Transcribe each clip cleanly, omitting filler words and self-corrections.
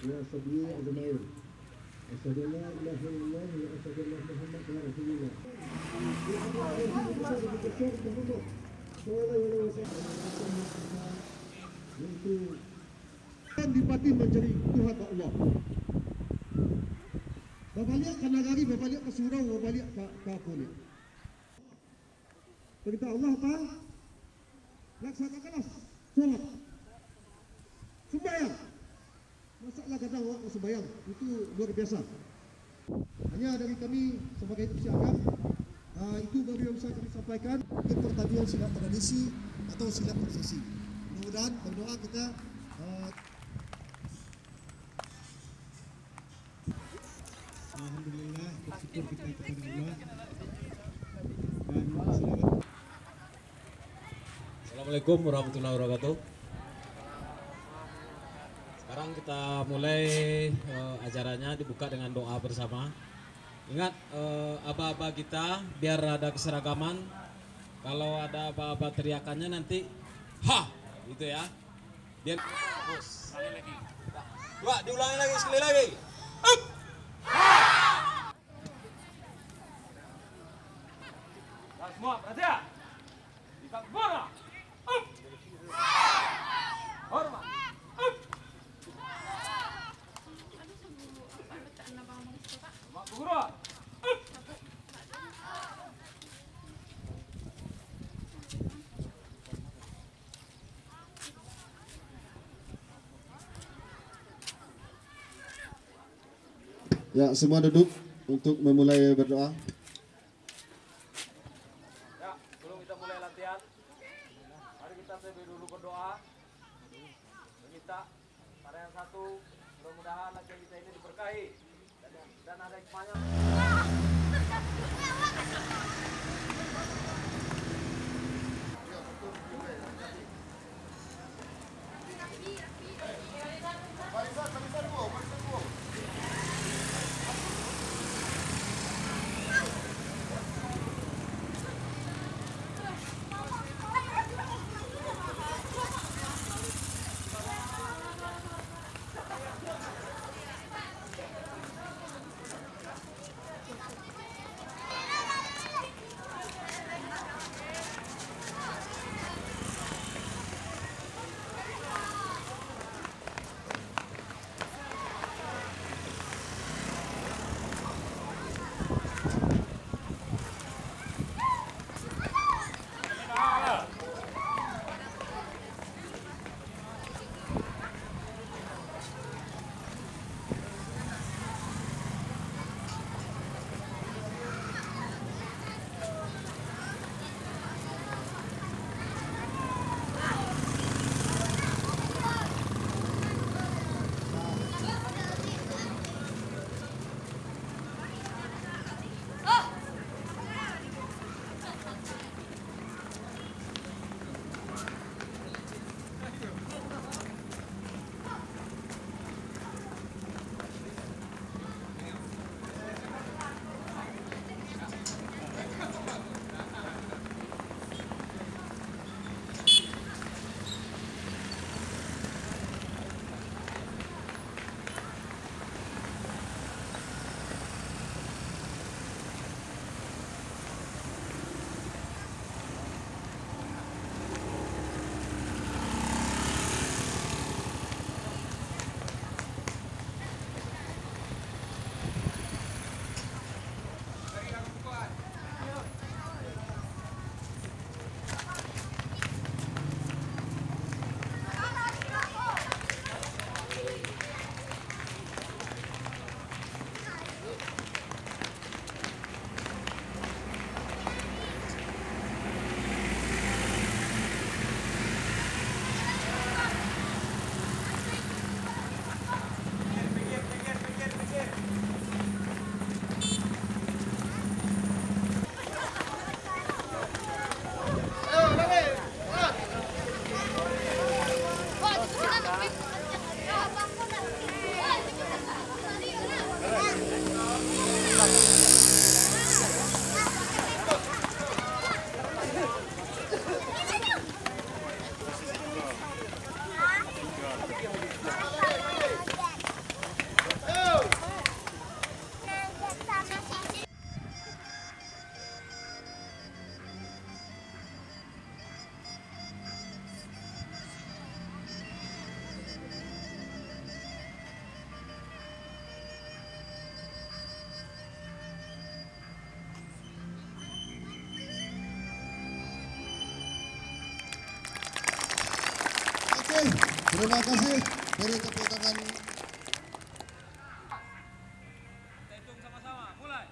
وصبي أجمعين أشهد أن لا إله إلا الله وأشهد أن محمدا رسول الله. Dipati mencari Tuhan Allah. Bapak lihat ke nagari, bapak lihat ke surau, bapak lihat ke kulit. Perintah Allah apa? Laksanakanlah sholat, sembahyang. Masalah kadang waktu sembahyang itu luar biasa. Hanya dari kami sebagai siagam, itu baru yang bisa kami sampaikan. Pertandingan silat tradisi atau silat prosesi. Mudah-mudahan berdoa kita. Alhamdulillah, bersyukur kita kepada Allah. Dan selamat. Assalamualaikum warahmatullahi wabarakatuh. Sekarang kita mulai acaranya dibuka dengan doa bersama. Ingat aba-aba kita biar ada keseragaman. Kalau ada aba-aba teriakannya nanti ha gitu ya. Biar terus. Dua, diulangi lagi sekali lagi. Up. Nah, semua perhatian. Ikat bola. Up. Hormat. Up. Mak guru. Up. Ya, semua duduk untuk memulai berdoa. Ya, sebelum kita mulai latihan, mari kita terlebih dulu berdoa. Meminta pada yang satu, mudah-mudahan latihan kita ini diberkahi dan ada hikmahnya. Terima kasih. Beri tepuk tangan. Kita hitung sama-sama. Mulai.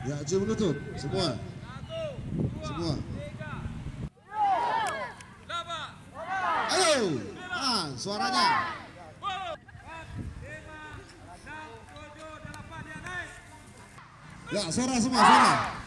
1. Ya, Cik menutup. Semua. 1, 2, Semua. 3. 8. Ayo. Suaranya. 10. 4, 5, 6, 7, 8. Dia naik. Ya, suara semua, suara.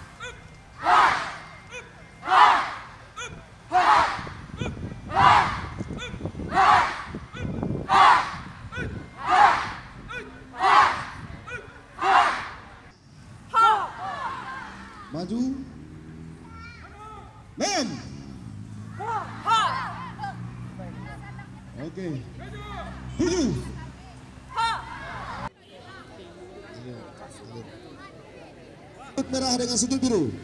Maju. 6. Okey. 7. Sudut merah dengan sudut biru.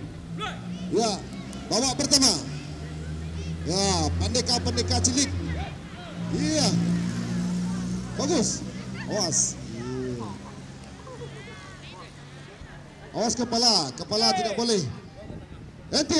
Ya, babak pertama. Ya, pendeka cilik. Iya. Bagus. Awas. Iya. Awas kepala tidak boleh. Nanti.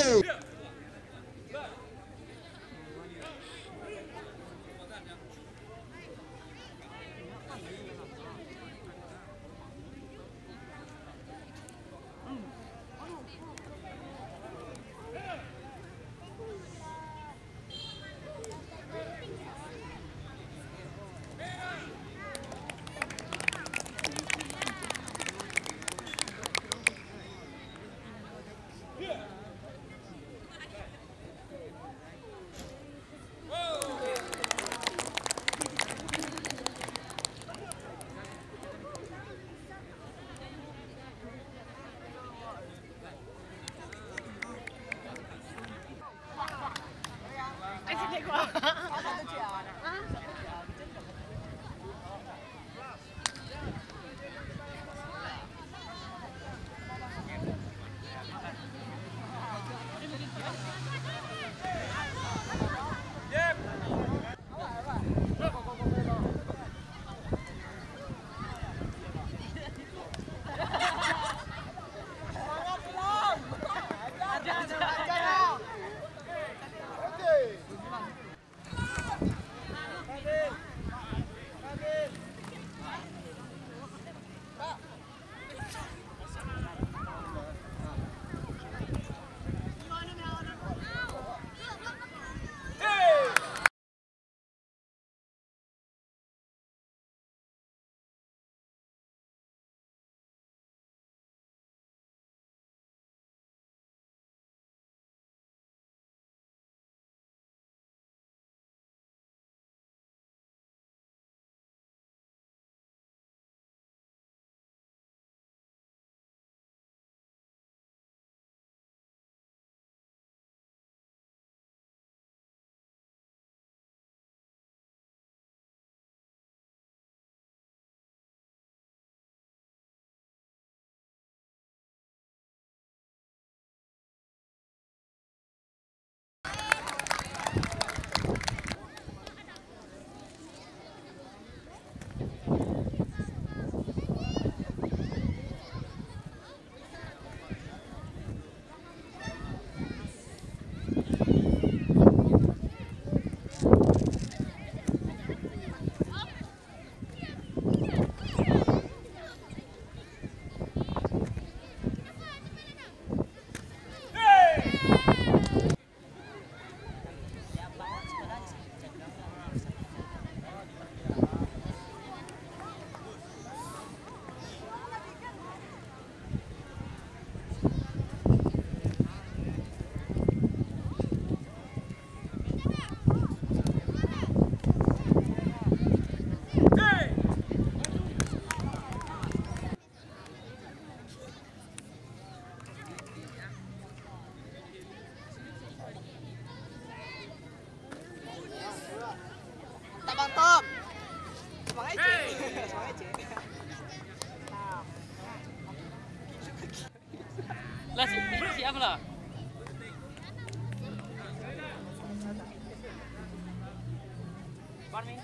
Lah, siap lah. Pardon me.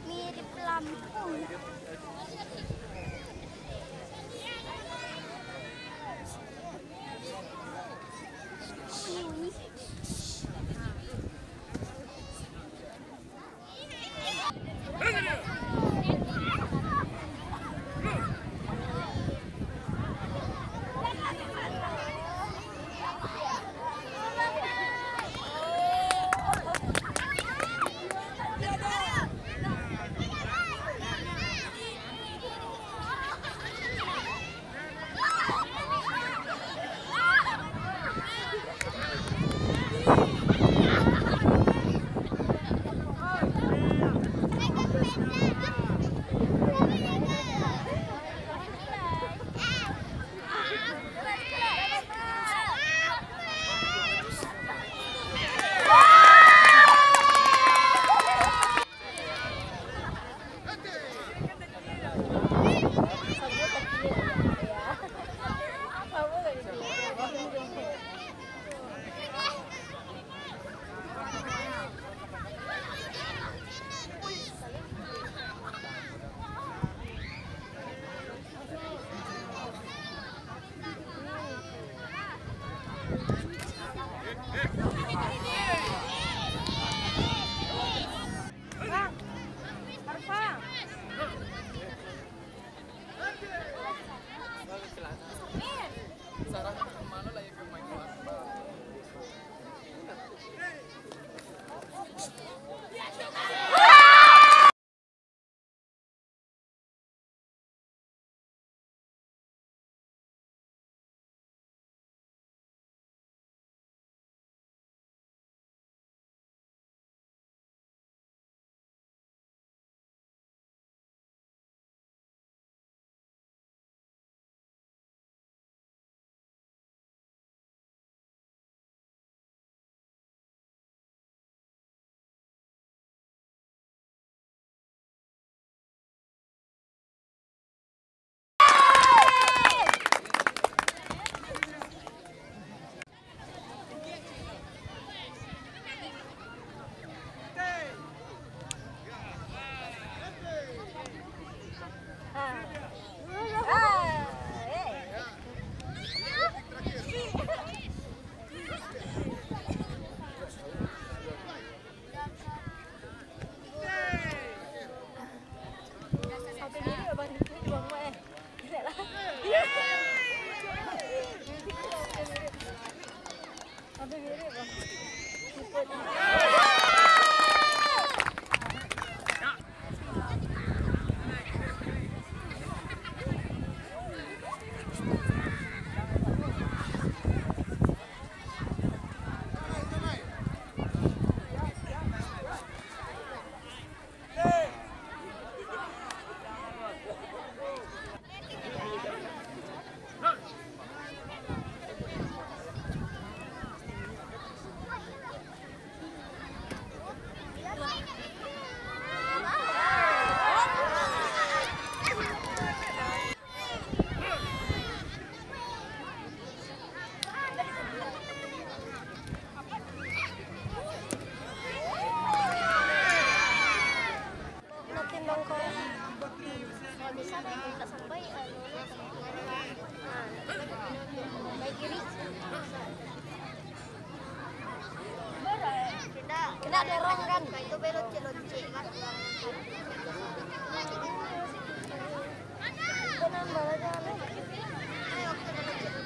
Mirip Lampung. Kena dorong kan, itu belok-belok kan. Itu nambah jalan. Ayo kita belok-belok.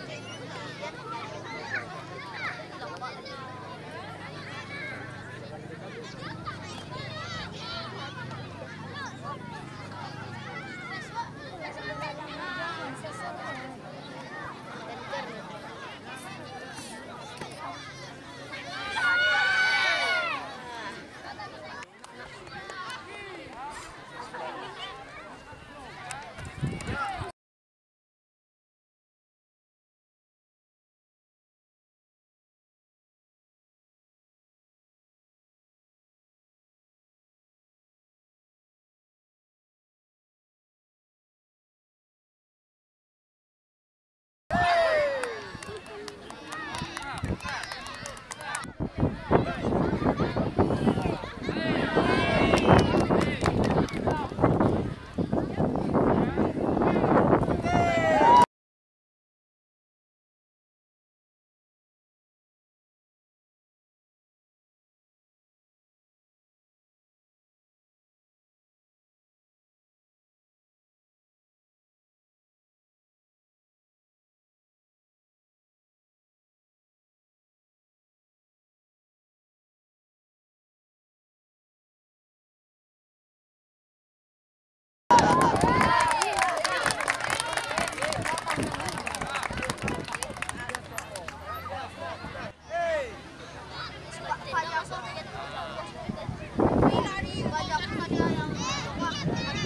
Banyak yang